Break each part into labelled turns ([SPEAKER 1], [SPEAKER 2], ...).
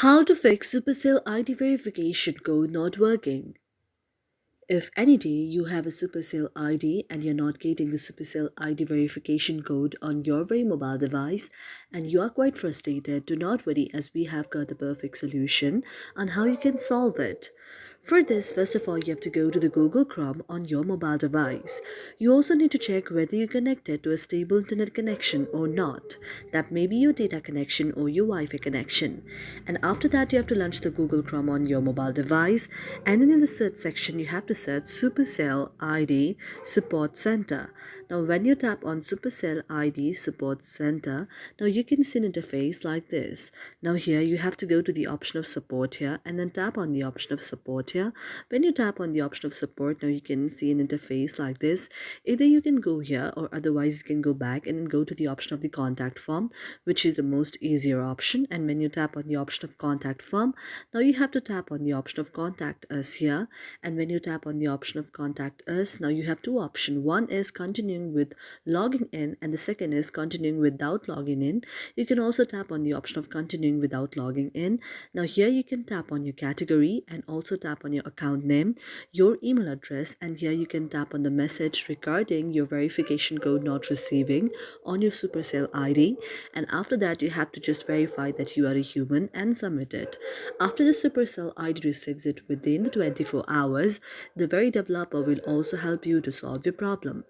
[SPEAKER 1] How to fix Supercell ID verification code not working. If any day you have a Supercell ID and you're not getting the Supercell ID verification code on your very mobile device and you are quite frustrated, do not worry as we have got the perfect solution on how you can solve it. For this, first of all, you have to go to the Google Chrome on your mobile device. You also need to check whether you're connected to a stable internet connection or not. That may be your data connection or your Wi-Fi connection. And after that, you have to launch the Google Chrome on your mobile device. And then in the search section, you have to search Supercell ID Support Center. Now, when you tap on Supercell ID Support Center, now you can see an interface like this. Now here you have to go to the option of support here and then tap on the option of support here. When you tap on the option of support, now you can see an interface like this. Either you can go here or otherwise you can go back and then go to the option of the contact form, which is the most easier option. And when you tap on the option of contact form, now you have to tap on the option of contact us here. And when you tap on the option of contact us, now you have two options. One is continuing with logging in and the second is continuing without logging in. You can also tap on the option of continuing without logging in. Now here you can tap on your category and also tap on your account name, your email address, and here you can tap on the message regarding your verification code not receiving on your Supercell ID. And after that, you have to just verify that you are a human and submit it. After the Supercell ID receives it within the 24 hours, the very developer will also help you to solve your problem.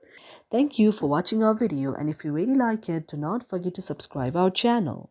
[SPEAKER 1] Thank you for watching our video, and if you really like it, do not forget to subscribe our channel.